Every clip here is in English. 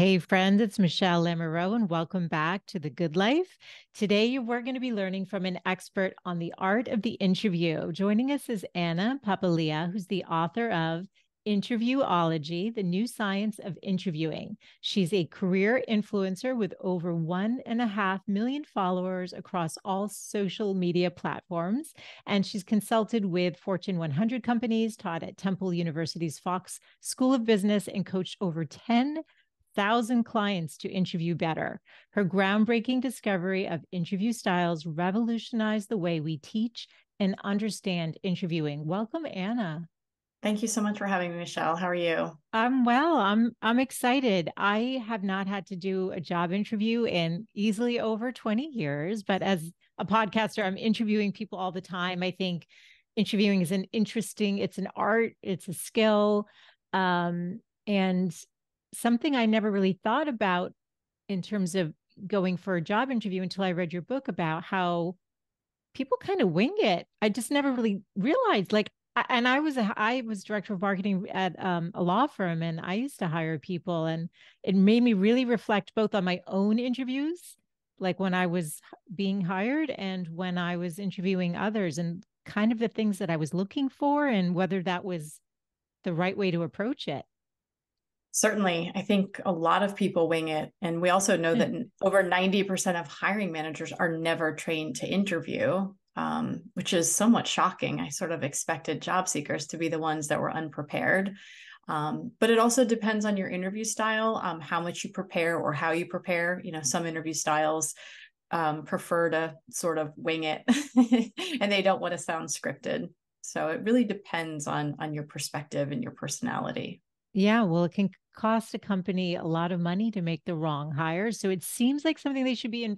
Hey, friends, it's Michelle Lamoureux, and welcome back to The Good Life. Today, we're going to be learning from an expert on the art of the interview. Joining us is Anna Papalia, who's the author of Interviewology, the New Science of Interviewing. She's a career influencer with over 1.5 million followers across all social media platforms. And she's consulted with Fortune 100 companies, taught at Temple University's Fox School of Business, and coached over 10,000 clients to interview better. Her groundbreaking discovery of interview styles revolutionized the way we teach and understand interviewing. Welcome, Anna. Thank you so much for having me, Michelle. How are you? I'm well. I'm excited. I have not had to do a job interview in easily over 20 years, but as a podcaster, I'm interviewing people all the time. I think interviewing is it's an art, it's a skill, and something I never really thought about in terms of going for a job interview until I read your book about how people kind of wing it. I just never really realized and I was director of marketing at a law firm, and I used to hire people, and it made me really reflect both on my own interviews, like when I was being hired and when I was interviewing others, and kind of the things that I was looking for and whether that was the right way to approach it. Certainly, I think a lot of people wing it. And we also know that over 90% of hiring managers are never trained to interview, which is somewhat shocking. I sort of expected job seekers to be the ones that were unprepared. But it also depends on your interview style, how much you prepare or how you prepare. You know, some interview styles prefer to sort of wing it and they don't want to sound scripted. So it really depends on your perspective and your personality. Yeah, well, it can cost a company a lot of money to make the wrong hire. So it seems like something they should be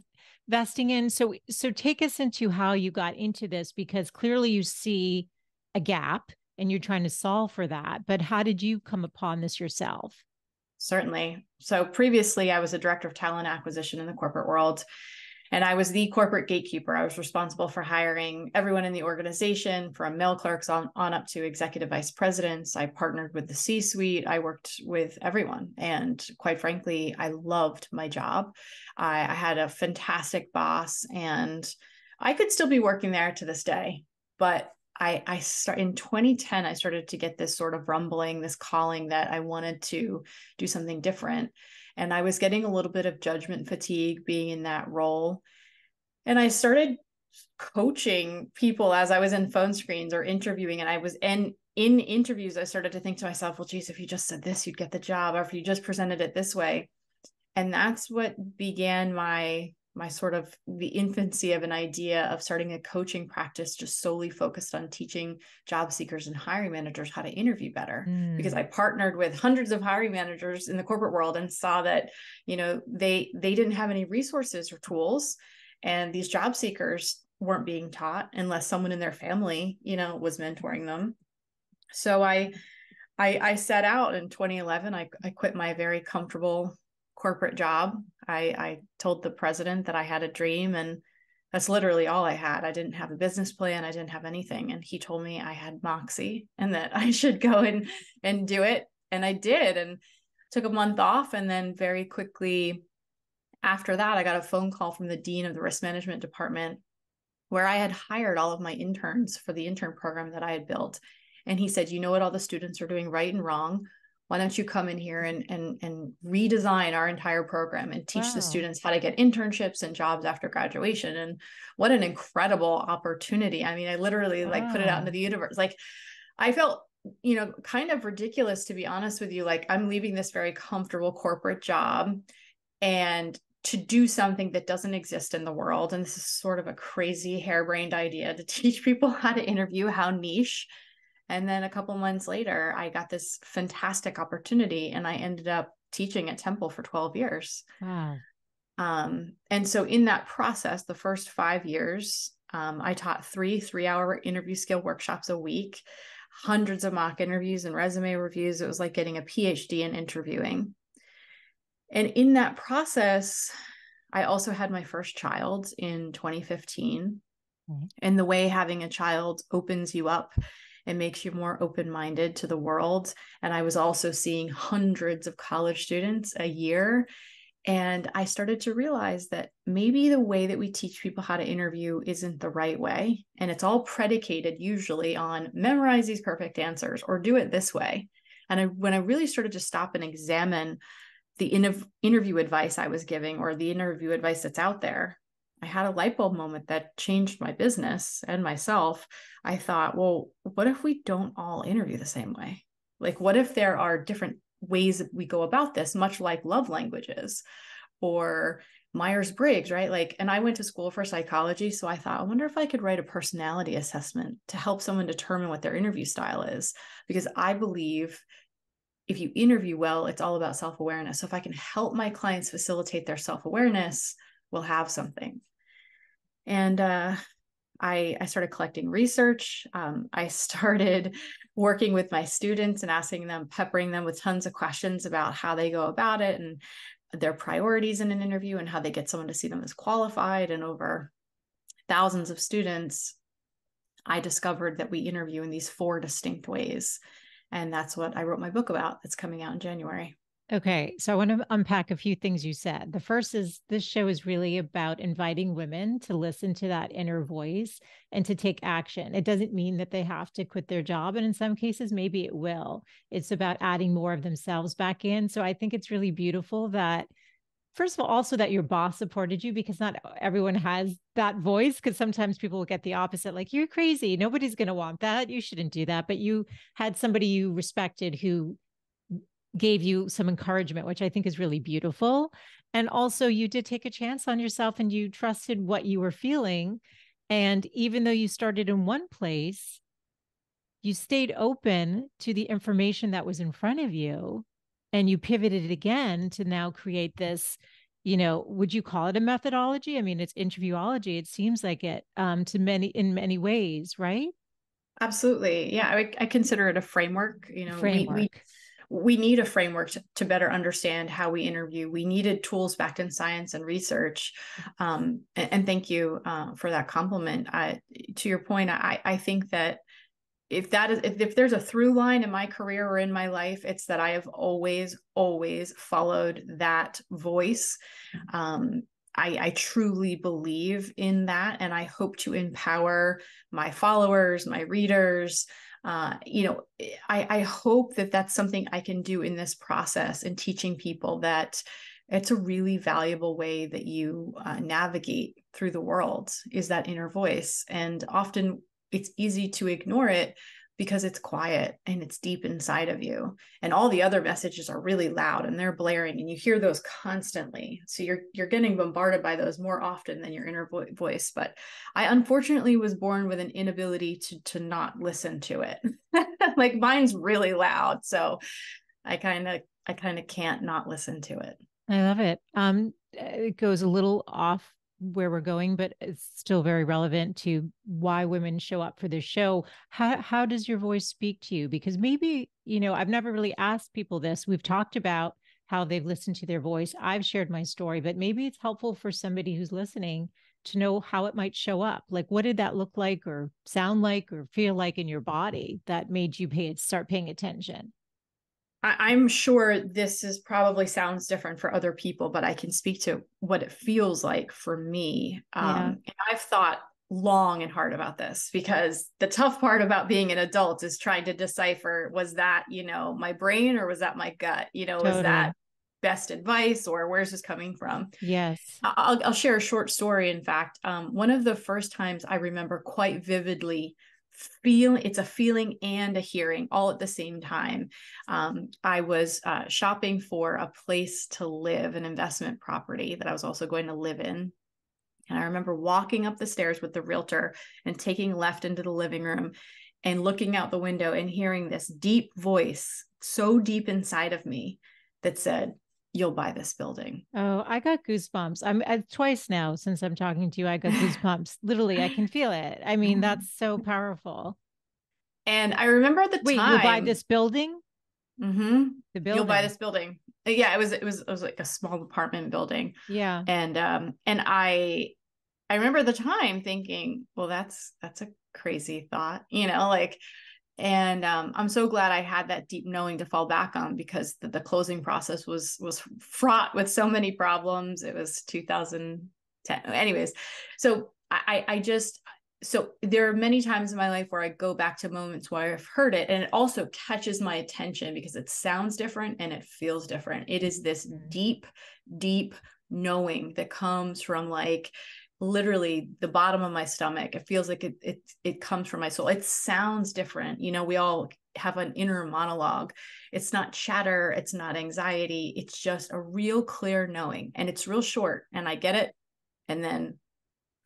investing in. So take us into how you got into this, because clearly you see a gap and you're trying to solve for that. But how did you come upon this yourself? Certainly. So previously, I was a director of talent acquisition in the corporate world, and I was the corporate gatekeeper. I was responsible for hiring everyone in the organization, from male clerks on up to executive vice presidents. I partnered with the C-suite. I worked with everyone. And quite frankly, I loved my job. I had a fantastic boss, and I could still be working there to this day. But in 2010, I started to get this sort of rumbling, this calling that I wanted to do something different. And I was getting a little bit of judgment fatigue being in that role. And I started coaching people as I was in phone screens or interviewing. And in interviews, I started to think to myself, well, geez, if you just said this, you'd get the job, or if you just presented it this way. And that's what began my sort of the infancy of an idea of starting a coaching practice just solely focused on teaching job seekers and hiring managers how to interview better. Because I partnered with hundreds of hiring managers in the corporate world and saw that, you know, they didn't have any resources or tools, and these job seekers weren't being taught unless someone in their family, you know, was mentoring them. So I set out in 2011. I quit my very comfortable corporate job. I told the president that I had a dream, and that's literally all I had. I didn't have a business plan. I didn't have anything. And he told me I had moxie and that I should go and do it. And I did, and took a month off. And then very quickly after that, I got a phone call from the dean of the risk management department, where I had hired all of my interns for the intern program that I had built. And he said, you know what all the students are doing right and wrong? Why don't you come in here and redesign our entire program and teach the Wow. students how to get internships and jobs after graduation? And what an incredible opportunity. I mean, I literally put it out into Wow. the universe. Like, I felt, you know, kind of ridiculous, to be honest with you. Like, I'm leaving this very comfortable corporate job and to do something that doesn't exist in the world. And this is sort of a crazy harebrained idea to teach people how to interview, how niche. And then a couple months later, I got this fantastic opportunity, and I ended up teaching at Temple for 12 years. Wow. And so in that process, the first 5 years, I taught three-hour interview skill workshops a week, hundreds of mock interviews and resume reviews. It was like getting a PhD in interviewing. And in that process, I also had my first child in 2015. Okay. And the way having a child opens you up It makes you more open-minded to the world. And I was also seeing hundreds of college students a year. And I started to realize that maybe the way that we teach people how to interview isn't the right way. And it's all predicated usually on memorize these perfect answers or do it this way. And when I really started to stop and examine the interview advice I was giving or the interview advice that's out there, I had a light bulb moment that changed my business and myself. I thought, well, what if we don't all interview the same way? Like, what if there are different ways that we go about this, much like love languages or Myers-Briggs, right? Like, and I went to school for psychology. So I thought, I wonder if I could write a personality assessment to help someone determine what their interview style is. Because I believe if you interview well, it's all about self-awareness. So if I can help my clients facilitate their self-awareness, we'll have something. And I started collecting research. I started working with my students and asking them, peppering them with tons of questions about how they go about it and their priorities in an interview and how they get someone to see them as qualified. And over thousands of students, I discovered that we interview in these 4 distinct ways. And that's what I wrote my book about. That's coming out in January. Okay, so I want to unpack a few things you said. The first is this show is really about inviting women to listen to that inner voice and to take action. It doesn't mean that they have to quit their job. And in some cases, maybe it will. It's about adding more of themselves back in. So I think it's really beautiful that, first of all, also that your boss supported you, because not everyone has that voice. Because sometimes people will get the opposite, like, you're crazy. Nobody's going to want that. You shouldn't do that. But you had somebody you respected who gave you some encouragement, which I think is really beautiful. And also, you did take a chance on yourself and you trusted what you were feeling. And even though you started in one place, you stayed open to the information that was in front of you and you pivoted it again to now create this, would you call it a methodology? I mean, it's interviewology. It seems like it in many ways, right? Absolutely. Yeah, I consider it a framework. Framework. We need a framework to better understand how we interview. We needed tools backed in science and research. And thank you for that compliment. To your point, I think that if there's a through line in my career or in my life, it's that I have always followed that voice. I truly believe in that, and I hope to empower my followers, my readers. I hope that that's something I can do in this process in teaching people that it's a really valuable way that you navigate through the world, is that inner voice. And often it's easy to ignore it because it's quiet and it's deep inside of you. And all the other messages are really loud and they're blaring and you hear those constantly. So you're getting bombarded by those more often than your inner voice. But I unfortunately was born with an inability to not listen to it. Like mine's really loud. So I kind of can't not listen to it. I love it. It goes a little off where we're going, but it's still very relevant to why women show up for this show. How does your voice speak to you? Because maybe, I've never really asked people this. We've talked about how they've listened to their voice. I've shared my story, but maybe it's helpful for somebody who's listening to know how it might show up. Like, what did that look like or sound like or feel like in your body that made you start paying attention? I'm sure this is probably sounds different for other people, but I can speak to what it feels like for me. Yeah. And I've thought long and hard about this, because the tough part about being an adult is trying to decipher, was that, my brain, or was that my gut? Was Totally. that best advice, or where's this coming from? Yes. I'll share a short story. In fact, one of the first times I remember quite vividly it's a feeling and a hearing all at the same time. I was shopping for a place to live, an investment property that I was also going to live in. And I remember walking up the stairs with the realtor and taking left into the living room and looking out the window and hearing this deep voice, so deep inside of me, that said, "You'll buy this building." Oh, I got goosebumps. I'm twice now since I'm talking to you. I got goosebumps. Literally, I can feel it. I mean, that's so powerful. And I remember at the Wait, you'll buy time, this building? mm-hmm, The "You'll buy building. this building." Yeah, it was like a small apartment building. Yeah. And I remember at the time thinking, well, that's a crazy thought, like, And I'm so glad I had that deep knowing to fall back on, because the closing process was fraught with so many problems. It was 2010. Anyways, so I just, so there are many times in my life where I go back to moments where I've heard it, and it also catches my attention because it sounds different and it feels different. It is this deep, deep knowing that comes from like literally the bottom of my stomach. It feels like it comes from my soul. It sounds different. You know, we all have an inner monologue. It's not chatter. It's not anxiety. It's just a real clear knowing, and it's real short, and I get it. And then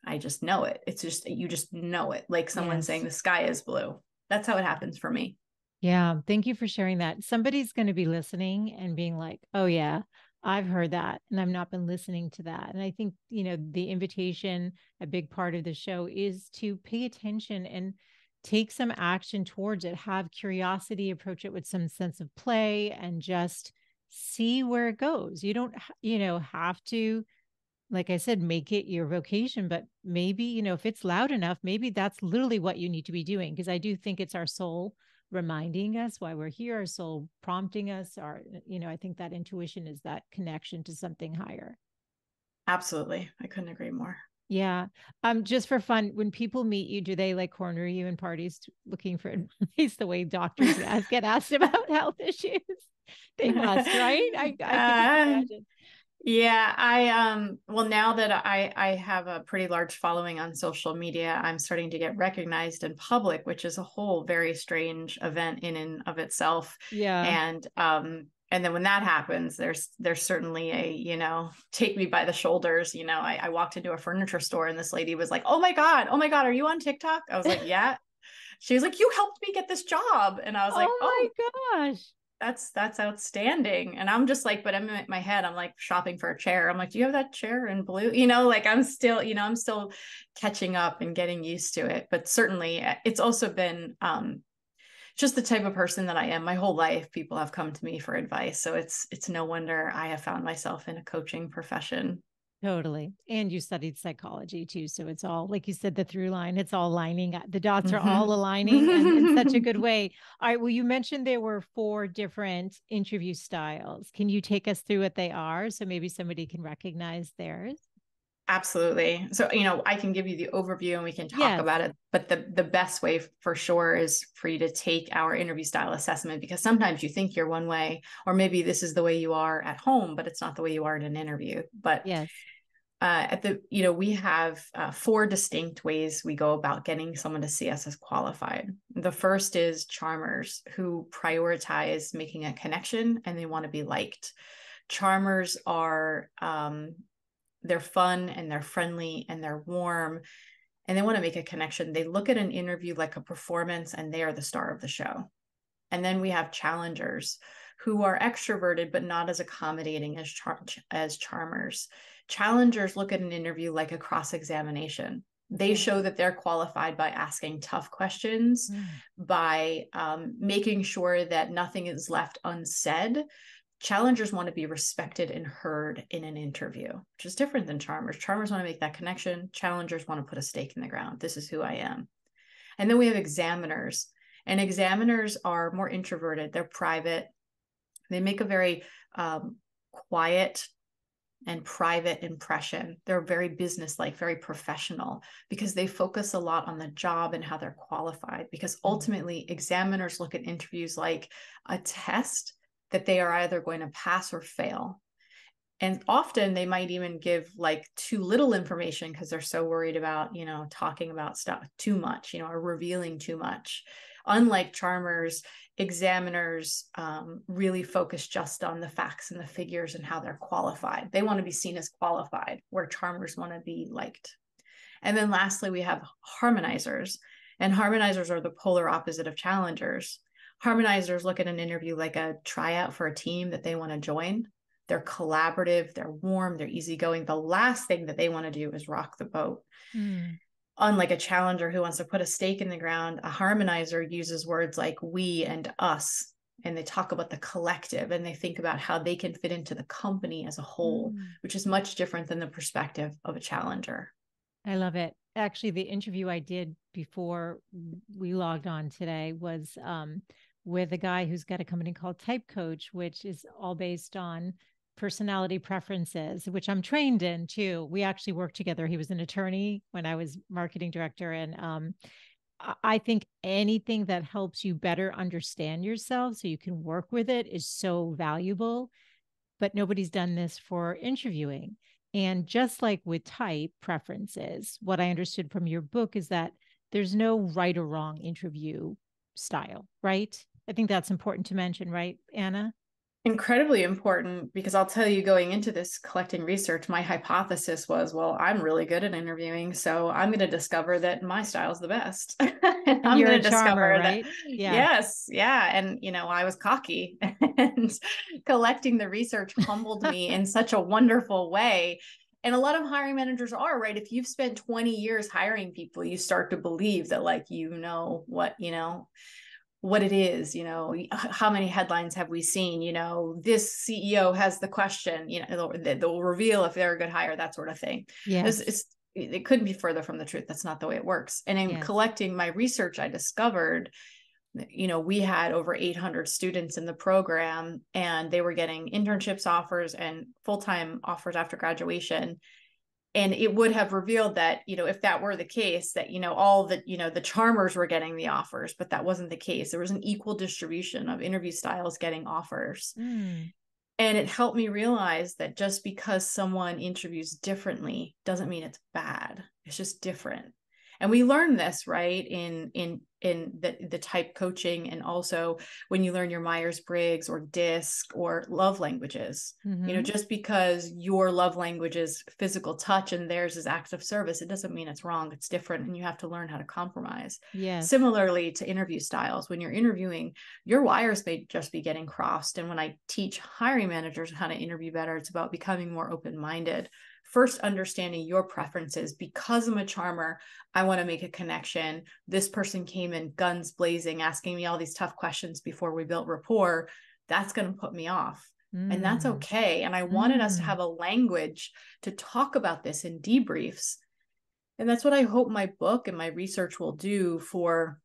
I just know it. It's just, you just know it. Like someone saying the sky is blue. That's how it happens for me. Yeah. Thank you for sharing that. Somebody's going to be listening and being like, oh, yeah, I've heard that and I've not been listening to that. And I think, the invitation, a big part of the show is to pay attention and take some action towards it, have curiosity, approach it with some sense of play, and just see where it goes. You don't, have to, like I said, make it your vocation, but maybe, if it's loud enough, maybe that's literally what you need to be doing. Because I do think it's our soul reminding us why we're here, our soul prompting us, I think that intuition is that connection to something higher. Absolutely. I couldn't agree more. Yeah. Just for fun, when people meet you, do they like corner you in parties looking for advice the way doctors get asked about health issues? They must, right? I can just imagine. Yeah, well, now that I have a pretty large following on social media, I'm starting to get recognized in public, which is a whole very strange event in and of itself. Yeah. And then when that happens, there's certainly a, take me by the shoulders. I walked into a furniture store and this lady was like, oh my God, are you on TikTok? I was like, yeah. She was like, you helped me get this job. And I was like, Oh my gosh. that's outstanding. And I'm just like, but I'm in my head, I'm like shopping for a chair. I'm like, do you have that chair in blue? Like I'm still catching up and getting used to it. But certainly it's also been just the type of person that I am. My whole life, people have come to me for advice. So it's no wonder I have found myself in a coaching profession. Totally. And you studied psychology too. So it's all, like you said, the through line, it's all lining up. The dots are all aligning and in such a good way. All right. Well, you mentioned there were 4 different interview styles. Can you take us through what they are? So maybe somebody can recognize theirs. Absolutely. So, I can give you the overview and we can talk Yes. about it. But the best way for sure is for you to take our interview style assessment, because sometimes you think you're one way, or maybe this is the way you are at home, but it's not the way you are in an interview. But Yes. we have 4 distinct ways we go about getting someone to see us as qualified. The first is charmers, who prioritize making a connection and they want to be liked. Charmers are, they're fun and they're friendly and they're warm and they want to make a connection. They look at an interview like a performance and they are the star of the show. And then we have challengers, who are extroverted but not as accommodating as charmers. Challengers look at an interview like a cross-examination. They show that they're qualified by asking tough questions, by making sure that nothing is left unsaid. Challengers want to be respected and heard in an interview, which is different than charmers. Charmers want to make that connection. Challengers want to put a stake in the ground. This is who I am. And then we have examiners, and examiners are more introverted. They're private. They make a very quiet and private impression. They're very business-like, very professional, because they focus a lot on the job and how they're qualified. Because ultimately, examiners look at interviews like a test that they are either going to pass or fail. And often they might even give like too little information because they're so worried about, talking about stuff too much, or revealing too much. Unlike charmers, examiners really focus just on the facts and the figures and how they're qualified. They want to be seen as qualified, where charmers want to be liked. And then lastly, we have harmonizers. And harmonizers are the polar opposite of challengers. Harmonizers look at an interview like a tryout for a team that they want to join. They're collaborative, they're warm, they're easygoing. The last thing that they want to do is rock the boat. Unlike a challenger who wants to put a stake in the ground, a harmonizer uses words like we and us, and they talk about the collective, and they think about how they can fit into the company as a whole, which is much different than the perspective of a challenger. I love it. actually the interview I did before we logged on today was with a guy who's got a company called Type Coach, which is all based on personality preferences, which I'm trained in too. We actually worked together. He was an attorney when I was marketing director. And I think anything that helps you better understand yourself so you can work with it is so valuable. But nobody's done this for interviewing. And just like with type preferences, what I understood from your book is that there's no right or wrong interview style, right? I think that's important to mention, right, Anna? Incredibly important, because I'll tell you, going into this collecting research, my hypothesis was, well, I'm really good at interviewing, so I'm going to discover that my style is the best. And And I'm you're going a to charmer, discover that, right? Yeah. yes, yeah. And, I was cocky, and collecting the research humbled me in such a wonderful way. And a lot of hiring managers are, right? If you've spent 20 years hiring people, you start to believe that, like, what it is, how many headlines have we seen, this CEO has the question, they'll reveal if they're a good hire, that sort of thing. Yes. It couldn't be further from the truth. That's not the way it works. And in Yes. collecting my research, I discovered, we had over 800 students in the program, and they were getting internships offers and full-time offers after graduation. And it would have revealed that, if that were the case, that, all the, the charmers were getting the offers, but that wasn't the case. There was an equal distribution of interview styles getting offers. Mm. And it helped me realize that just because someone interviews differently doesn't mean it's bad. It's just different. And we learn this, right, in the type coaching, and also when you learn your Myers-Briggs or DISC or love languages. Mm-hmm. Just because your love language is physical touch and theirs is acts of service, it doesn't mean it's wrong. It's different, and you have to learn how to compromise. Yes. Similarly to interview styles, when you're interviewing, your wires may just be getting crossed. And when I teach hiring managers how to interview better, it's about becoming more open-minded. First, understanding your preferences. Because I'm a charmer, I want to make a connection. This person came in guns blazing, asking me all these tough questions before we built rapport. That's going to put me off. And that's okay. And I wanted us to have a language to talk about this in debriefs. And that's what I hope my book and my research will do for,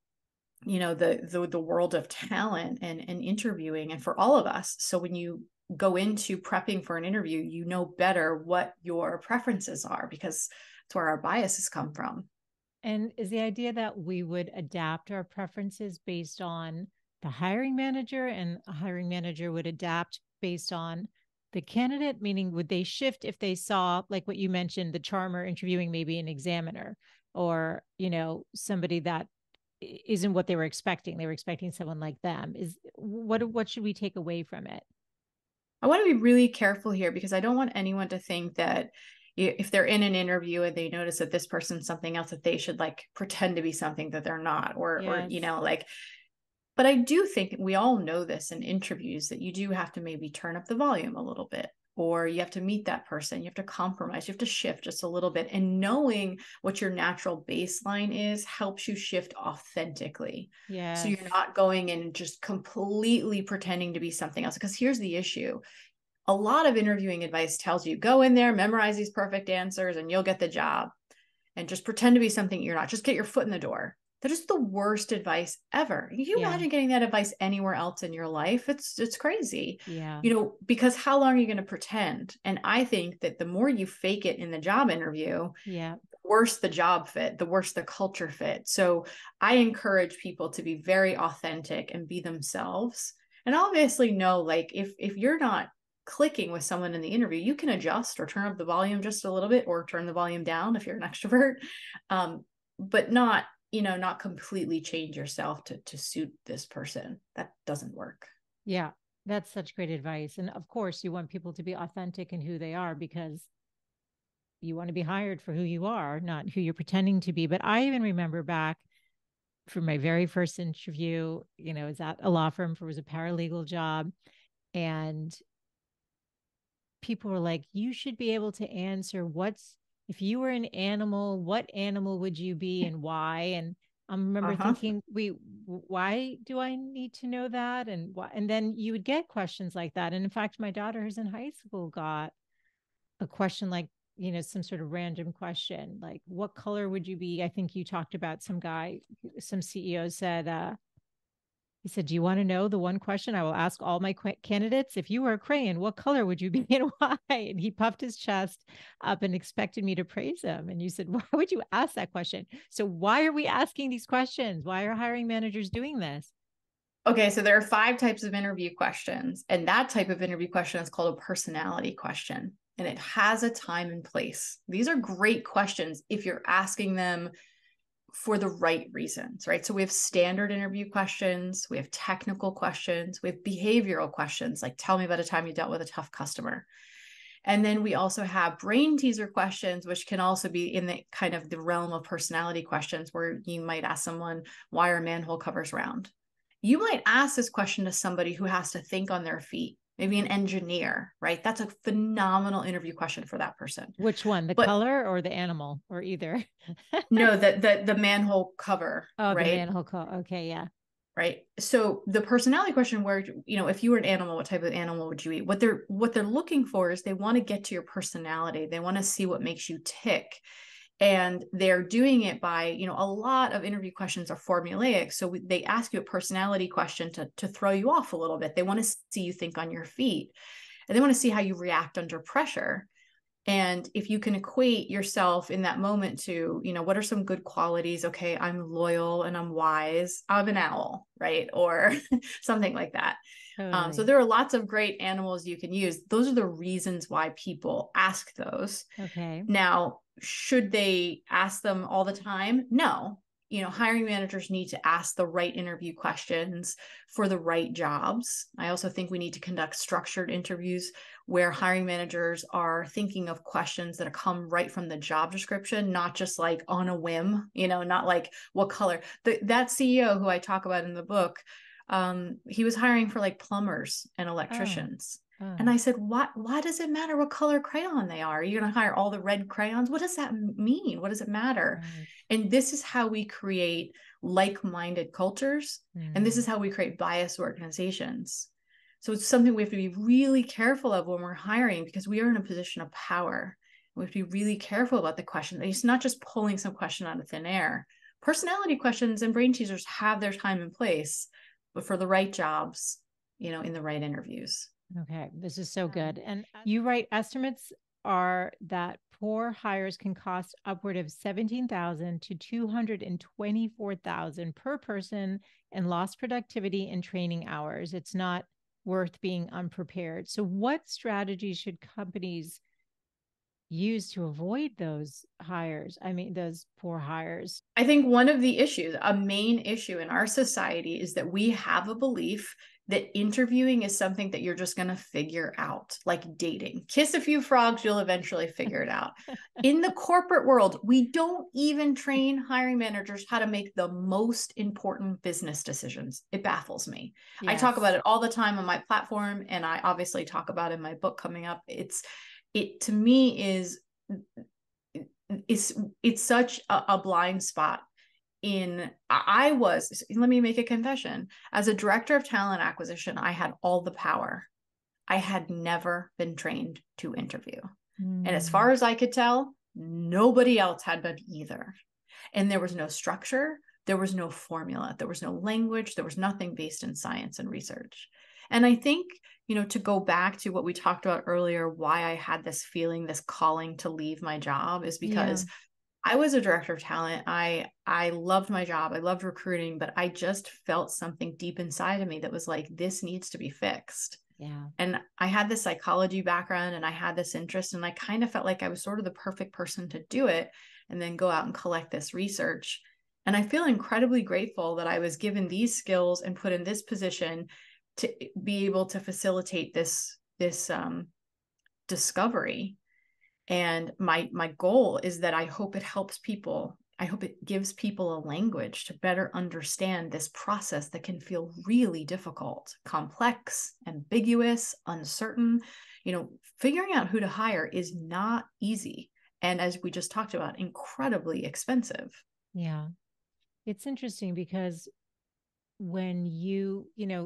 the world of talent and interviewing, and for all of us. So when you go into prepping for an interview, you know better what your preferences are, because it's where our biases come from. And is the idea that we would adapt our preferences based on the hiring manager, and a hiring manager would adapt based on the candidate? Meaning, would they shift if they saw, like what you mentioned, the charmer interviewing maybe an examiner, or, somebody that isn't what they were expecting? They were expecting someone like them. What should we take away from it? I want to be really careful here, because I don't want anyone to think that if they're in an interview and they notice that this person's something else, that they should, like, pretend to be something that they're not, or Yes. like. But I do think we all know this in interviews, that you do have to maybe turn up the volume a little bit, or you have to meet that person. You have to compromise. You have to shift just a little bit. And knowing what your natural baseline is helps you shift authentically. So Yes. you're not going in and just completely pretending to be something else. Because here's the issue. A lot of interviewing advice tells you, go in there, memorize these perfect answers, and you'll get the job. And just pretend to be something you're not. Just get your foot in the door. That is the worst advice ever. Can you Yeah. imagine getting that advice anywhere else in your life? It's crazy. Yeah. Because how long are you going to pretend? And I think that the more you fake it in the job interview, Yeah. the worse the job fit, the worse the culture fit. So I encourage people to be very authentic and be themselves. And obviously know, like, if you're not clicking with someone in the interview, you can adjust or turn up the volume just a little bit, or turn the volume down if you're an extrovert, but not completely change yourself to suit this person. That doesn't work. Yeah. That's such great advice. And of course, you want people to be authentic in who they are, because you want to be hired for who you are, not who you're pretending to be. But I even remember back from my very first interview, I was at a law firm, for it was a paralegal job. And people were like, you should be able to answer if you were an animal, what animal would you be and why? And I remember Uh-huh. thinking, why do I need to know that? And why? And then you would get questions like that. And in fact, my daughter, who's in high school, got a question like, some sort of random question, like what color would you be? I think you talked about some CEO said, he said, do you want to know the one question I will ask all my candidates? If you were a crayon, what color would you be and why? And he puffed his chest up and expected me to praise him. And you said, why would you ask that question? So why are we asking these questions? Why are hiring managers doing this? Okay, so there are 5 types of interview questions, and that type of interview question is called a personality question, and it has a time and place. These are great questions if you're asking them for the right reasons, right? So we have standard interview questions, we have technical questions, we have behavioral questions, like tell me about a time you dealt with a tough customer. And then we also have brain teaser questions, which can also be in the kind of the realm of personality questions, where you might ask someone, why are manhole covers round? You might ask this question to somebody who has to think on their feet, maybe an engineer, right? That's a phenomenal interview question for that person. Which one, the color or the animal, or either? No, the manhole cover, Oh, the right? manhole cover. Okay, yeah. Right. So the personality question, where, if you were an animal, what type of animal would you eat? What they're looking for is they want to get to your personality. They want to see what makes you tick. And they're doing it by, a lot of interview questions are formulaic. So they ask you a personality question to throw you off a little bit. They want to see you think on your feet, and they want to see how you react under pressure. And if you can equate yourself in that moment to, what are some good qualities? Okay, I'm loyal and I'm wise. I'm an owl, right? Or something like that. Totally. So there are lots of great animals you can use. Those are the reasons why people ask those. Okay. Now, should they ask them all the time? No. Hiring managers need to ask the right interview questions for the right jobs. I also think we need to conduct structured interviews where hiring managers are thinking of questions that come right from the job description, not just like on a whim, not like what color. That CEO who I talk about in the book, he was hiring for like plumbers and electricians. And I said, why does it matter what color crayon they are? Are you going to hire all the red crayons? What does that mean? What does it matter? Right. And this is how we create like-minded cultures. And this is how we create biased organizations. So it's something we have to be really careful of when we're hiring, because we are in a position of power. We have to be really careful about the question. It's not just pulling some question out of thin air. Personality questions and brain teasers have their time and place, but for the right jobs, in the right interviews. Okay, this is so good. And you write estimates are that poor hires can cost upward of 17,000 to 224,000 per person in lost productivity and training hours. It's not worth being unprepared. So what strategies should companies use to avoid those poor hires? I think one of the issues, a main issue in our society, is that we have a belief that interviewing is something that you're just going to figure out, like dating. Kiss a few frogs, you'll eventually figure it out. In the corporate world, we don't even train hiring managers how to make the most important business decisions. It baffles me. Yes. I talk about it all the time on my platform, and I obviously talk about it in my book coming up. It to me is it's such a blind spot. Let me make a confession. As a director of talent acquisition, I had all the power. I had never been trained to interview. And as far as I could tell, nobody else had been either. And there was no structure, there was no formula, there was no language, there was nothing based in science and research. And I think, to go back to what we talked about earlier, why I had this feeling, this calling to leave my job, is because I was a director of talent. I loved my job. I loved recruiting, but I just felt something deep inside of me that was like, this needs to be fixed. Yeah. And I had this psychology background and I had this interest, and I kind of felt like I was sort of the perfect person to do it and then go out and collect this research. And I feel incredibly grateful that I was given these skills and put in this position to be able to facilitate this discovery. And my goal is that I hope it helps people. I hope it gives people a language to better understand this process that can feel really difficult, complex, ambiguous, uncertain. Figuring out who to hire is not easy. And as we just talked about, incredibly expensive. Yeah. It's interesting because when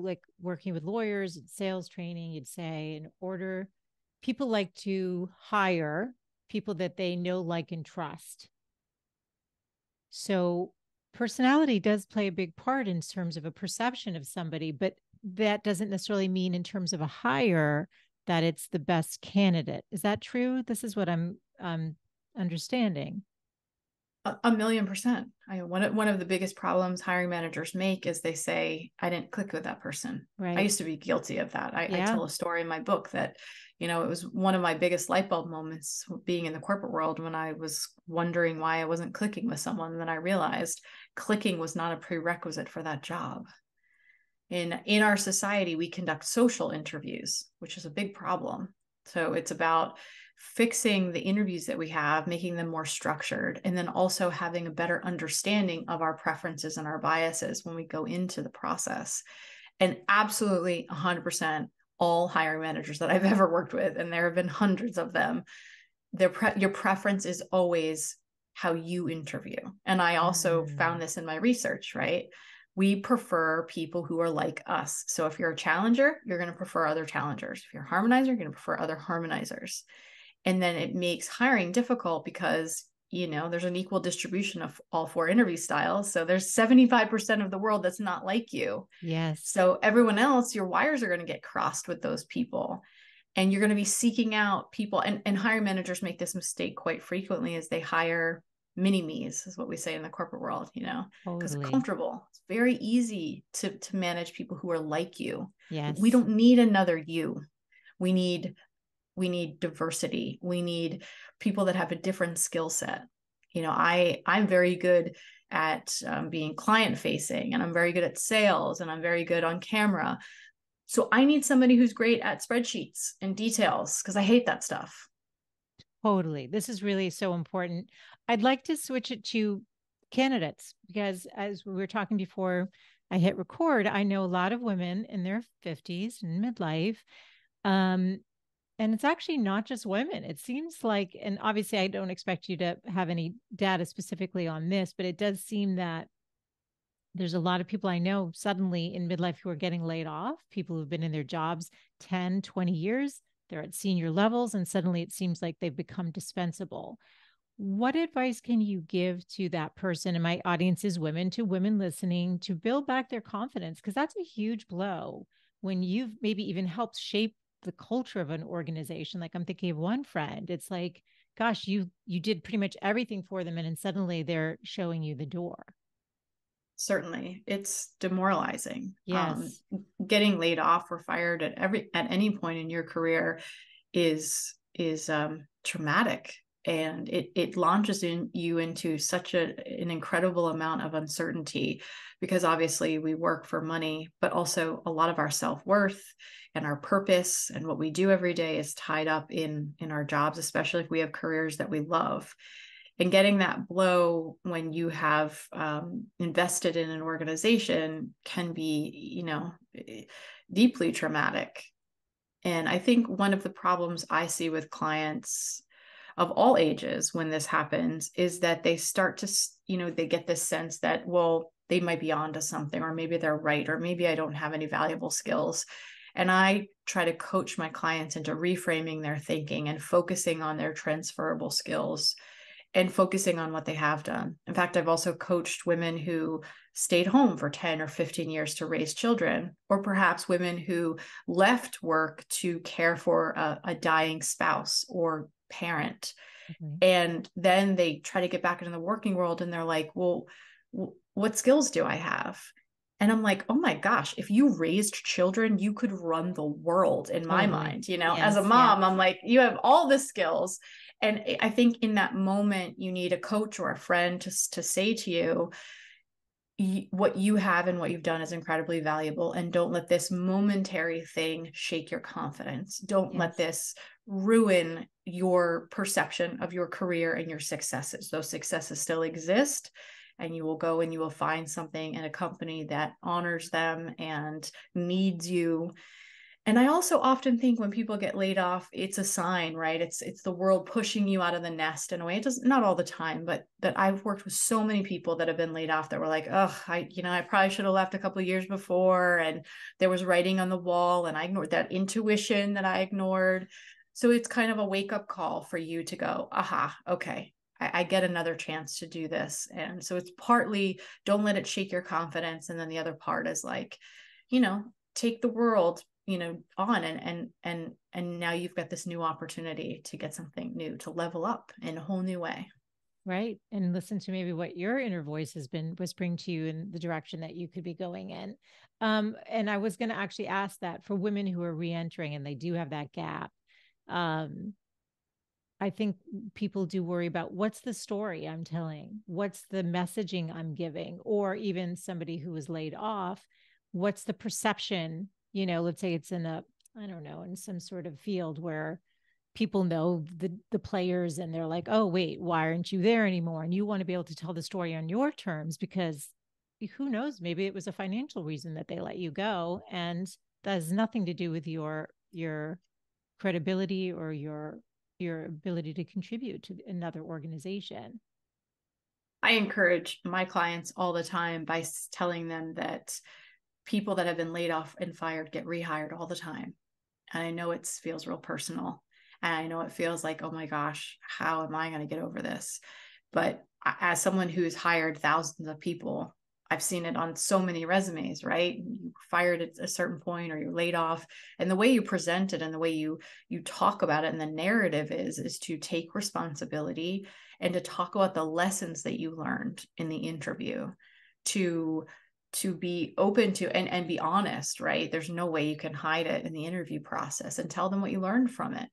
like working with lawyers and sales training, you'd say, in order, people like to hire people that they know, like, and trust. So personality does play a big part in terms of a perception of somebody, but that doesn't necessarily mean in terms of a hire that it's the best candidate. Is that true? This is what I'm understanding. A million percent. One of the biggest problems hiring managers make is they say, I didn't click with that person. I Right. used to be guilty of that. I Yeah. tell a story in my book that, it was one of my biggest light bulb moments being in the corporate world when I was wondering why I wasn't clicking with someone. And then I realized clicking was not a prerequisite for that job. In our society, we conduct social interviews, which is a big problem. So it's about fixing the interviews that we have, making them more structured, and then also having a better understanding of our preferences and our biases when we go into the process. And absolutely 100%, all hiring managers that I've ever worked with, and there have been hundreds of them, your preference is always how you interview. And I also found this in my research, right? We prefer people who are like us. So if you're a challenger, you're going to prefer other challengers. If you're a harmonizer, you're going to prefer other harmonizers. And then it makes hiring difficult because, there's an equal distribution of all four interview styles. So there's 75% of the world that's not like you. Yes. So everyone else, your wires are going to get crossed with those people. And you're going to be seeking out people. And hiring managers make this mistake quite frequently as they hire mini-me's, is what we say in the corporate world, because it's comfortable. It's very easy to manage people who are like you. Yes. We don't need another you. We need diversity. We need people that have a different skill set. I'm very good at being client facing, and I'm very good at sales, and I'm very good on camera. So I need somebody who's great at spreadsheets and details, because I hate that stuff. Totally. This is really so important. I'd like to switch it to candidates because, as we were talking before I hit record, I know a lot of women in their 50s and midlife. And it's actually not just women. It seems like, and obviously, I don't expect you to have any data specifically on this, but it does seem that there's a lot of people I know suddenly in midlife who are getting laid off, people who've been in their jobs 10, 20 years. They're at senior levels, and suddenly it seems like they've become dispensable. What advice can you give to that person? And my audience is women, to women listening, to build back their confidence, because that's a huge blow when you've maybe even helped shape the culture of an organization. Like, I'm thinking of one friend. It's like, gosh, you did pretty much everything for them, and then suddenly they're showing you the door. Certainly, it's demoralizing. Yes. Getting laid off or fired at any point in your career is traumatic, and it launches you into such an incredible amount of uncertainty, because obviously we work for money, but also a lot of our self-worth and our purpose and what we do every day is tied up in our jobs, especially if we have careers that we love. And getting that blow when you have invested in an organization can be, deeply traumatic. And I think one of the problems I see with clients of all ages when this happens is that they start to, they get this sense that, well, they might be onto something, or maybe they're right, or maybe I don't have any valuable skills. And I try to coach my clients into reframing their thinking and focusing on their transferable skills and focusing on what they have done. In fact, I've also coached women who stayed home for 10 or 15 years to raise children, or perhaps women who left work to care for a dying spouse or parent. Mm-hmm. And then they try to get back into the working world and they're like, well, what skills do I have? And I'm like, oh my gosh, if you raised children, you could run the world in my mind. Yes, as a mom, I'm like, you have all the skills. And I think in that moment, you need a coach or a friend to say to you, what you have and what you've done is incredibly valuable. And don't let this momentary thing shake your confidence. Don't let this ruin your perception of your career and your successes. Those successes still exist. And you will go and you will find something in a company that honors them and needs you. And I also often think when people get laid off, it's a sign, right? It's the world pushing you out of the nest in a way. It does not all the time, but that I've worked with so many people that have been laid off that were like, oh, I probably should have left a couple of years before. And there was writing on the wall and I ignored that intuition that I ignored. So it's kind of a wake up call for you to go, aha, okay, I get another chance to do this. And so it's partly don't let it shake your confidence. And then the other part is like, take the world, on and now you've got this new opportunity to get something new, to level up in a whole new way. Right. And listen to maybe what your inner voice has been whispering to you in the direction that you could be going in. And I was going to actually ask that for women who are reentering and they do have that gap. Um, I think people do worry about what's the story I'm telling, what's the messaging I'm giving, or even somebody who was laid off, what's the perception? Let's say it's in I don't know, in some sort of field where people know the players and they're like, oh, wait, why aren't you there anymore? And you want to be able to tell the story on your terms because who knows, maybe it was a financial reason that they let you go. And that has nothing to do with your credibility or your ability to contribute to another organization. I encourage my clients all the time by telling them that people that have been laid off and fired get rehired all the time. And I know it feels real personal. And I know it feels like, oh my gosh, how am I going to get over this? But as someone who's hired thousands of people, I've seen it on so many resumes, right? You fired at a certain point or you're laid off. And the way you present it and the way you talk about it and the narrative is to take responsibility and to talk about the lessons that you learned in the interview, to be open to and be honest, right? There's no way you can hide it in the interview process, and tell them what you learned from it.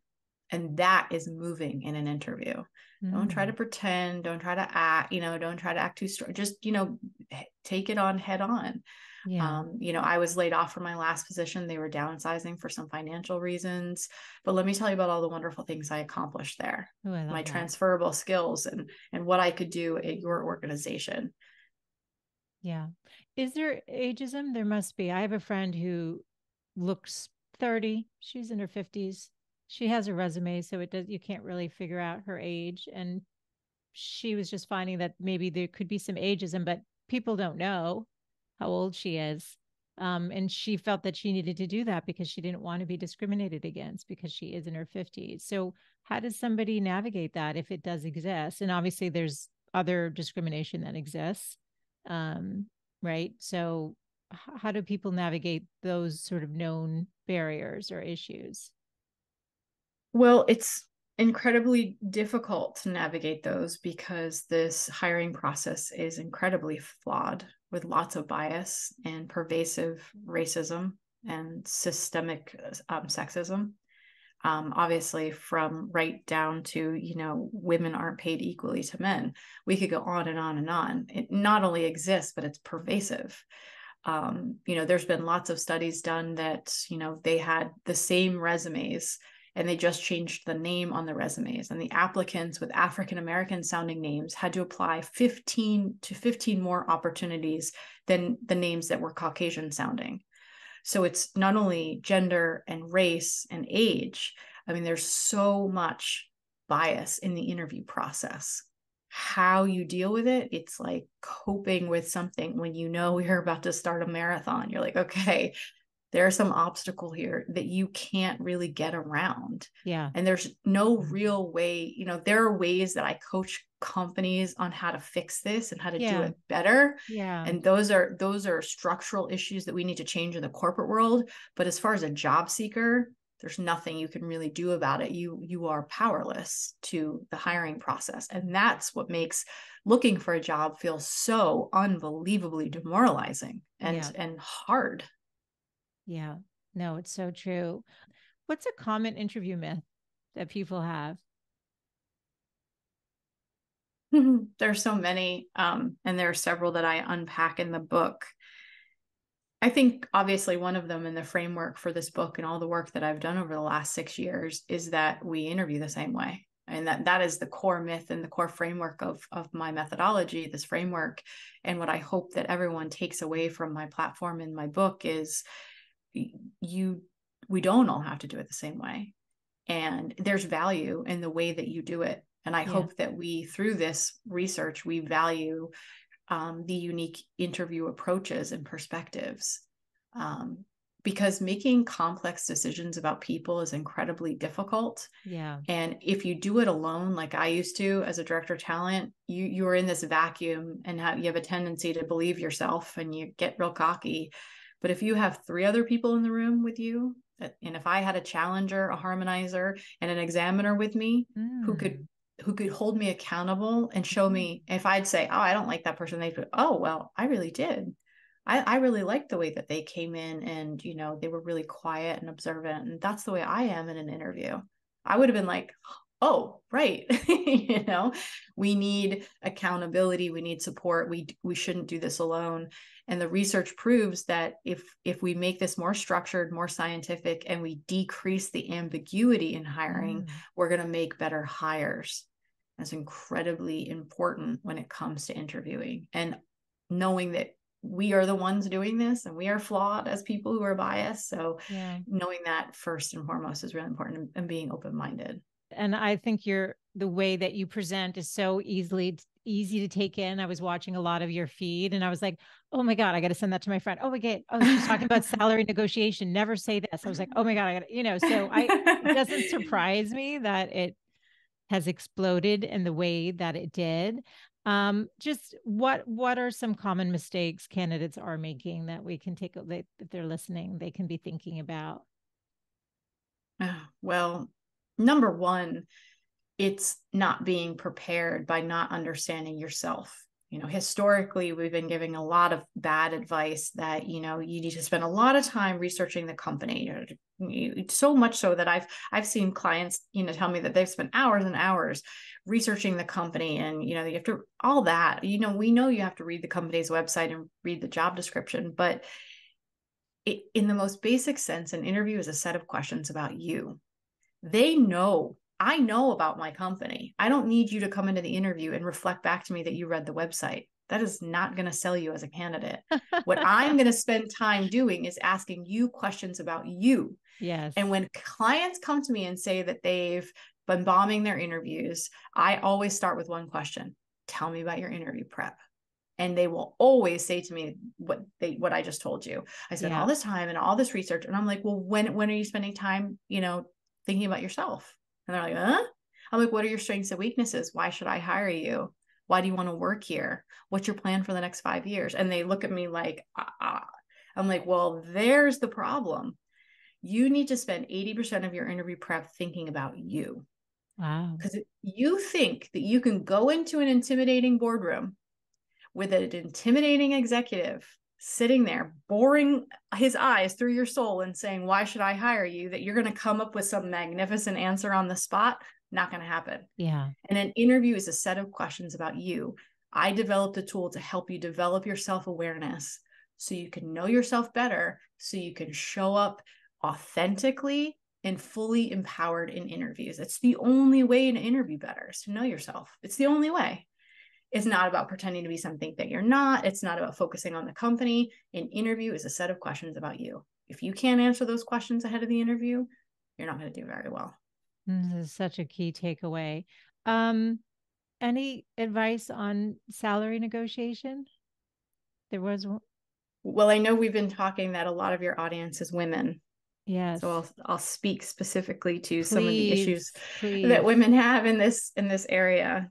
And that is moving in an interview. Don't try to pretend, don't try to act, don't try to act too strong. Just, take it on head on. Yeah. I was laid off from my last position. They were downsizing for some financial reasons. But let me tell you about all the wonderful things I accomplished there. Oh, I love My that. transferable skills and what I could do at your organization. Yeah. Is there ageism? There must be. I have a friend who looks 30. She's in her 50s. She has a resume, so you can't really figure out her age. And she was just finding that maybe there could be some ageism, but people don't know how old she is. And she felt that she needed to do that because she didn't want to be discriminated against because she is in her 50s. So, how does somebody navigate that if it does exist? And obviously, there's other discrimination that exists. Um, right. So, how do people navigate those sort of known barriers or issues? Well, it's incredibly difficult to navigate those because this hiring process is incredibly flawed with lots of bias and pervasive racism and systemic sexism. Obviously, from right down to, women aren't paid equally to men. We could go on and on and on. It not only exists, but it's pervasive. There's been lots of studies done that, they had the same resumes and they just changed the name on the resumes. And the applicants with African American sounding names had to apply 15 more opportunities than the names that were Caucasian sounding. So it's not only gender and race and age. I mean, there's so much bias in the interview process. How you deal with it, it's like coping with something when you're about to start a marathon. You're like, okay, there's some obstacle here that you can't really get around. Yeah. And there's no real way, there are ways that I coach companies on how to fix this and how to do Yeah. it better. Yeah. And those are structural issues that we need to change in the corporate world. But as far as a job seeker, there's nothing you can really do about it. You are powerless to the hiring process. And that's what makes looking for a job feel so unbelievably demoralizing Yeah. and hard. Yeah. No, it's so true. What's a common interview myth that people have? There's so many, and there are several that I unpack in the book. I think obviously one of them in the framework for this book and all the work that I've done over the last 6 years is that we interview the same way. And that is the core myth and the core framework of my methodology, this framework. And what I hope that everyone takes away from my platform in my book is we don't all have to do it the same way. And there's value in the way that you do it. And I hope that through this research, we value the unique interview approaches and perspectives. because making complex decisions about people is incredibly difficult. Yeah. And if you do it alone, like I used to as a director of talent, you're in this vacuum and you have a tendency to believe yourself and you get real cocky. But if you have 3 other people in the room with you, and if I had a challenger, a harmonizer, and an examiner with me who could hold me accountable and show me, if I'd say, oh, I don't like that person, they'd go, oh, well, I really did. I really liked the way that they came in and, you know, they were really quiet and observant. And that's the way I am in an interview. I would have been like, oh, right. You know, we need accountability. We need support. We shouldn't do this alone. And the research proves that if we make this more structured, more scientific, and we decrease the ambiguity in hiring, we're going to make better hires. That's incredibly important when it comes to interviewing, and knowing that we are the ones doing this and we are flawed as people who are biased. So knowing that first and foremost is really important, and being open-minded. And I think the way that you present is so easy to take in. I was watching a lot of your feed and I was like, oh my God, I got to send that to my friend. Oh my God. Oh, she's talking about salary negotiation. Never say this. I was like, oh my God, I got to, you know, so it doesn't surprise me that it has exploded in the way that it did. Just what are some common mistakes candidates are making that we can take, if they're listening, they can be thinking about? Well, number one, it's not being prepared by not understanding yourself. You know, historically, we've been giving a lot of bad advice that, you know, you need to spend a lot of time researching the company. So much so that I've seen clients, you know, tell me that they've spent hours and hours researching the company, and, you know, you have to, all that, you know, we know you have to read the company's website and read the job description, but in the most basic sense, an interview is a set of questions about you. I know about my company. I don't need you to come into the interview and reflect back to me that you read the website. That is not going to sell you as a candidate. What I'm going to spend time doing is asking you questions about you. Yes. And when clients come to me and say that they've been bombing their interviews, I always start with one question. Tell me about your interview prep. And they will always say to me what I just told you. I spent all this time and all this research. And I'm like, well, when are you spending time, you know, thinking about yourself? And they're like, huh? I'm like, what are your strengths and weaknesses? Why should I hire you? Why do you want to work here? What's your plan for the next 5 years? And they look at me like, I'm like, well, there's the problem. You need to spend 80% of your interview prep thinking about you. Wow. Because you think that you can go into an intimidating boardroom with an intimidating executive sitting there, boring his eyes through your soul and saying, why should I hire you? That you're going to come up with some magnificent answer on the spot. Not going to happen. Yeah. And an interview is a set of questions about you. I developed a tool to help you develop your self-awareness so you can know yourself better, so you can show up authentically and fully empowered in interviews. It's the only way to interview better, is to know yourself. It's the only way. It's not about pretending to be something that you're not. It's not about focusing on the company. An interview is a set of questions about you. If you can't answer those questions ahead of the interview, you're not going to do very well. This is such a key takeaway. Any advice on salary negotiation? There was one. Well, I know we've been talking that a lot of your audience is women. Yes. So I'll speak specifically to some of the issues please. that women have in this area.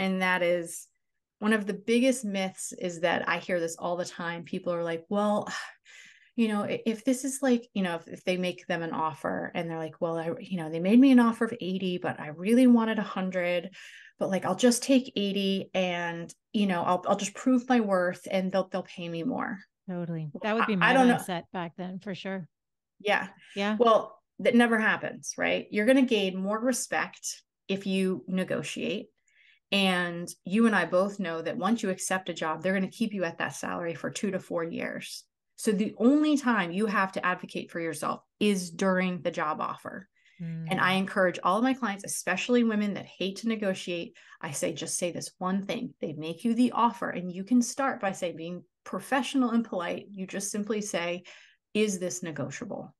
And that is one of the biggest myths, is that I hear this all the time. People are like, well, you know, if this is like, you know, if they make them an offer and they're like, well, they made me an offer of 80, but I really wanted 100, but like, I'll just take 80 and, you know, I'll just prove my worth and they'll pay me more. Totally. That would be my mindset back then, for sure. Yeah. Yeah. Well, that never happens, right? You're going to gain more respect if you negotiate. And you and I both know that once you accept a job, they're going to keep you at that salary for 2 to 4 years. So the only time you have to advocate for yourself is during the job offer. And I encourage all of my clients, especially women that hate to negotiate, I say, just say this one thing. They make you the offer, and you can start by saying, being professional and polite. You just simply say, is this negotiable?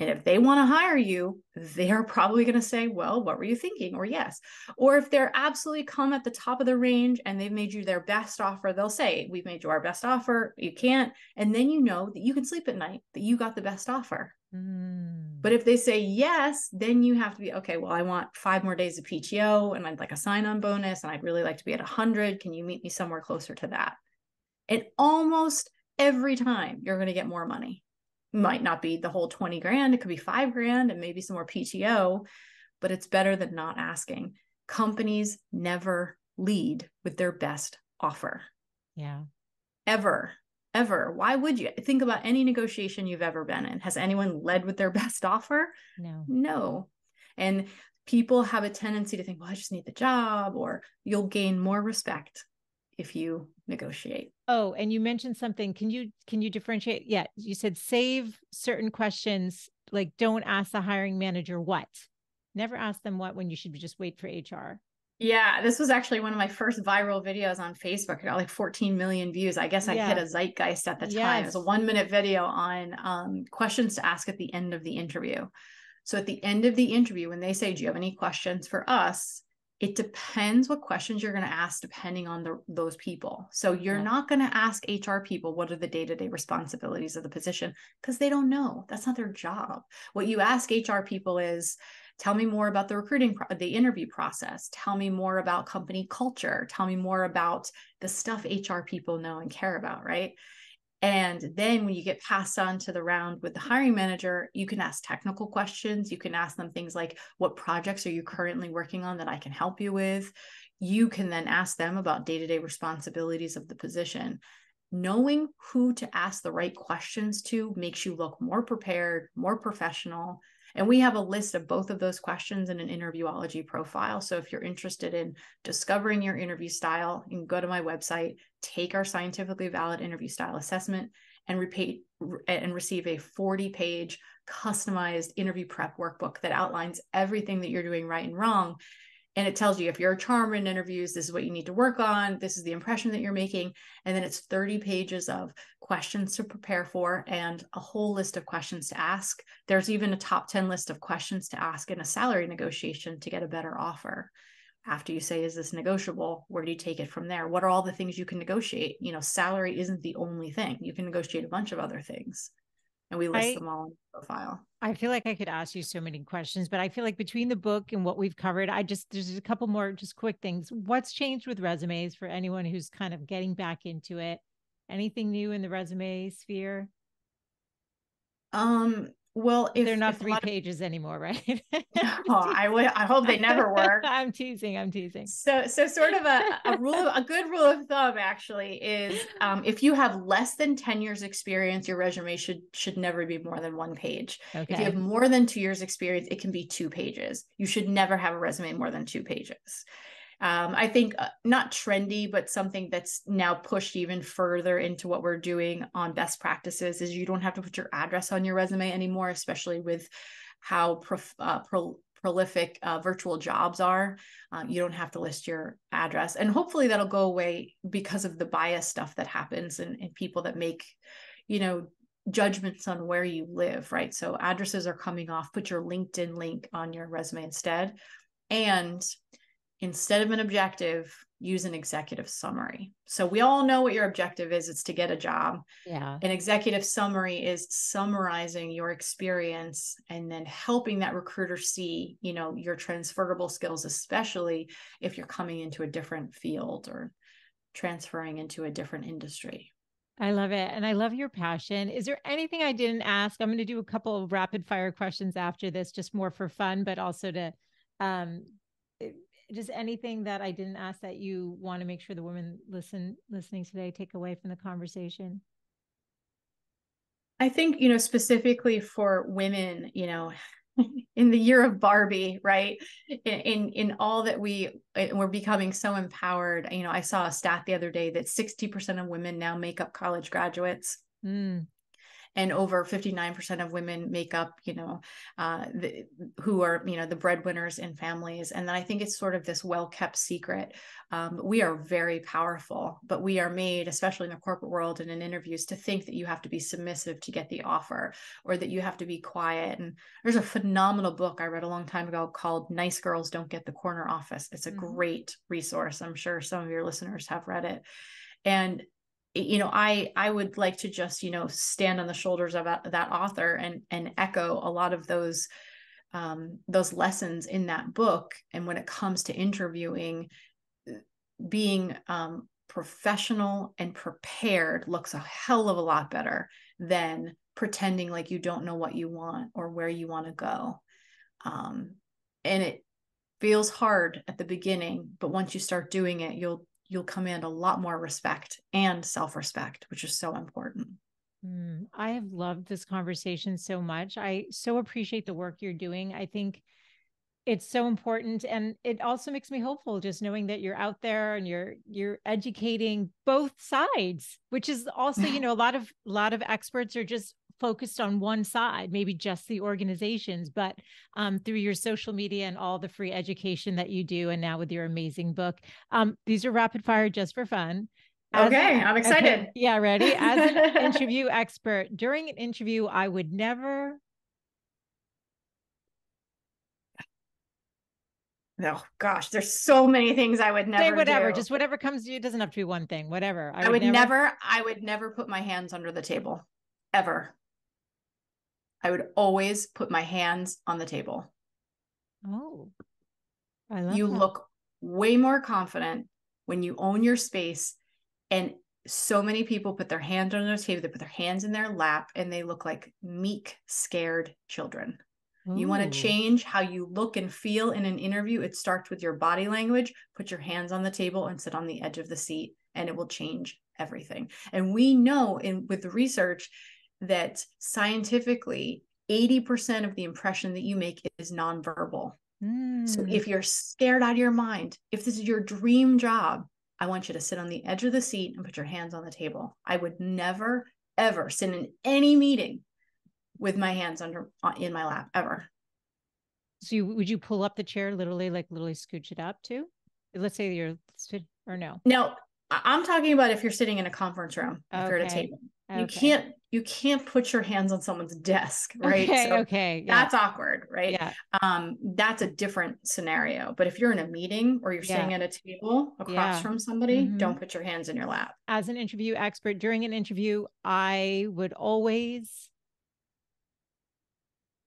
And if they want to hire you, they're probably going to say, well, what were you thinking? Or yes. Or if they're absolutely come at the top of the range and they've made you their best offer, they'll say, we've made you our best offer. You can't. And then you know that you can sleep at night, that you got the best offer. But if they say yes, then you have to be, okay, well, I want 5 more days of PTO and I'd like a sign-on bonus and I'd really like to be at 100. Can you meet me somewhere closer to that? And almost every time you're going to get more money. Might not be the whole 20 grand. It could be 5 grand and maybe some more PTO, but it's better than not asking. Companies never lead with their best offer. Yeah. Ever. Why would you? Think about any negotiation you've ever been in. Has anyone led with their best offer? No. And people have a tendency to think, well, I just need the job, or you'll gain more respect if you negotiate. Oh, and you mentioned something. Can you differentiate? Yeah, you said save certain questions, like don't ask the hiring manager what. Never ask them what when you should just wait for HR. Yeah, this was actually one of my first viral videos on Facebook. It got like 14 million views. I guess I hit a zeitgeist at the time. It was a 1-minute video on questions to ask at the end of the interview. So at the end of the interview, when they say, do you have any questions for us? It depends what questions you're going to ask depending on those people. So you're not going to ask HR people, what are the day-to-day responsibilities of the position? Because they don't know. That's not their job. What you ask HR people is, tell me more about the interview process. Tell me more about company culture. Tell me more about the stuff HR people know and care about, right? And then when you get passed on to the round with the hiring manager, you can ask technical questions. You can ask them things like, what projects are you currently working on that I can help you with? You can then ask them about day-to-day responsibilities of the position. Knowing who to ask the right questions to makes you look more prepared, more professional. And we have a list of both of those questions in an Interviewology profile. So if you're interested in discovering your interview style, you can go to my website, take our scientifically valid interview style assessment, and receive a 40-page customized interview prep workbook that outlines everything that you're doing right and wrong. And it tells you if you're a charmer in interviews, this is what you need to work on. This is the impression that you're making. And then it's 30 pages of questions to prepare for and a whole list of questions to ask. There's even a top 10 list of questions to ask in a salary negotiation to get a better offer. After you say, is this negotiable? Where do you take it from there? What are all the things you can negotiate? You know, salary isn't the only thing. You can negotiate a bunch of other things. And we list them all in the profile. I feel like I could ask you so many questions, but I feel like between the book and what we've covered, there's a couple more just quick things. What's changed with resumes for anyone who's kind of getting back into it? Anything new in the resume sphere? Well, if they're not 3 pages anymore, right? I hope they never were. I'm teasing. So sort of a good rule of thumb actually is if you have less than 10 years experience, your resume should never be more than 1 page. Okay. If you have more than 2 years experience, it can be 2 pages. You should never have a resume more than 2 pages. I think not trendy, but something that's now pushed even further into what we're doing on best practices is you don't have to put your address on your resume anymore, especially with how prolific virtual jobs are. You don't have to list your address. And hopefully that'll go away because of the bias stuff that happens and people that make, judgments on where you live, right? So addresses are coming off. Put your LinkedIn link on your resume instead. And instead of an objective, use an executive summary. So we all know what your objective is. It's to get a job. Yeah. An executive summary is summarizing your experience and then helping that recruiter see, your transferable skills, especially if you're coming into a different field or transferring into a different industry. I love it. And I love your passion. Is there anything I didn't ask? I'm going to do a couple of rapid fire questions after this, just more for fun, but also to, just anything that I didn't ask that you want to make sure the women listening today take away from the conversation? I think, specifically for women, in the year of Barbie, right? In all that we're becoming so empowered. I saw a stat the other day that 60% of women now make up college graduates. And over 59% of women make up, who are, the breadwinners in families. And then I think it's sort of this well-kept secret. We are very powerful, but we are made, especially in the corporate world and in interviews, to think that you have to be submissive to get the offer, or that you have to be quiet. And there's a phenomenal book I read a long time ago called Nice Girls Don't Get the Corner Office. It's a great resource. I'm sure some of your listeners have read it. And I would like to just, stand on the shoulders of that author and echo a lot of those lessons in that book. And when it comes to interviewing, being professional and prepared looks a hell of a lot better than pretending like you don't know what you want or where you want to go. And it feels hard at the beginning, but once you start doing it, you'll command a lot more respect and self-respect, which is so important. I have loved this conversation so much. I so appreciate the work you're doing. I think it's so important, and it also makes me hopeful just knowing that you're out there and you're educating both sides, which is also, a lot of experts are just focused on one side, maybe just the organizations, but through your social media and all the free education that you do, and now with your amazing book, these are rapid fire just for fun. I'm excited. Okay, yeah, ready? As an interview expert, during an interview, I would never. Oh gosh, there's so many things I would never say whatever, do. just whatever comes to you. It doesn't have to be one thing, whatever. I would never put my hands under the table, ever. I would always put my hands on the table. Oh, I love you that. look way more confident when you own your space. And so many people put their hands on their table, they put their hands in their lap, and they look like meek, scared children. Ooh. You want to change how you look and feel in an interview? It starts with your body language. Put your hands on the table and sit on the edge of the seat, and it will change everything. And we know with the research that scientifically 80% of the impression that you make is nonverbal. So if you're scared out of your mind, if this is your dream job, I want you to sit on the edge of the seat and put your hands on the table. I would never, ever sit in any meeting with my hands in my lap, ever. So would you pull up the chair, literally scooch it up too? Let's say you're, or no? No, I'm talking about if you're sitting in a conference room, if you're at a table. Okay. You can't put your hands on someone's desk, right? Okay. That's awkward, right? Yeah. That's a different scenario. But if you're in a meeting or you're sitting at a table across from somebody, don't put your hands in your lap. As an interview expert, during an interview, I would always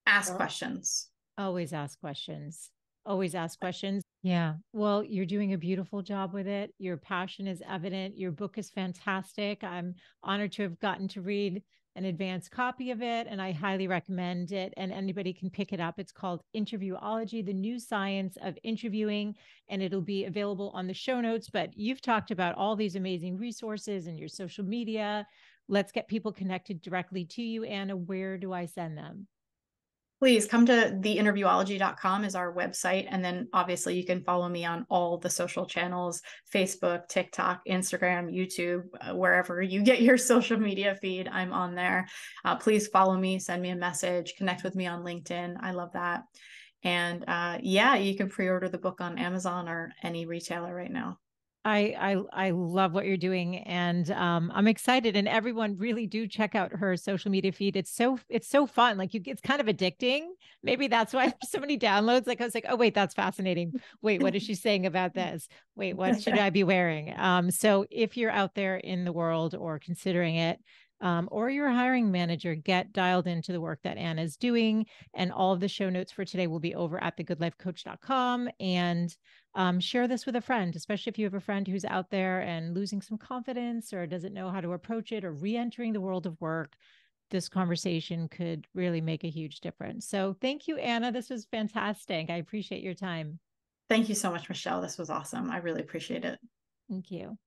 ask questions. Always ask questions. Always ask questions. Yeah. Well, you're doing a beautiful job with it. Your passion is evident. Your book is fantastic. I'm honored to have gotten to read an advanced copy of it, and I highly recommend it. And anybody can pick it up. It's called Interviewology, the New Science of Interviewing, and it'll be available on the show notes. But you've talked about all these amazing resources and your social media. Let's get people connected directly to you, Anna. Where do I send them? Please come to theinterviewology.com is our website. And then obviously you can follow me on all the social channels, Facebook, TikTok, Instagram, YouTube, wherever you get your social media feed, I'm on there. Please follow me, send me a message, connect with me on LinkedIn. I love that. And you can pre-order the book on Amazon or any retailer right now. I love what you're doing, and I'm excited. And everyone really do check out her social media feed. It's so fun. Like it's kind of addicting. Maybe that's why so many downloads. Like I was like, oh wait, that's fascinating. Wait, what is she saying about this? Wait, what should I be wearing? So if you're out there in the world or considering it, or you're a hiring manager, get dialed into the work that Anna's doing. And all of the show notes for today will be over at thegoodlifecoach.com. And share this with a friend, especially if you have a friend who's out there and losing some confidence or doesn't know how to approach it or re-entering the world of work. This conversation could really make a huge difference. So thank you, Anna. This was fantastic. I appreciate your time. Thank you so much, Michelle. This was awesome. I really appreciate it. Thank you.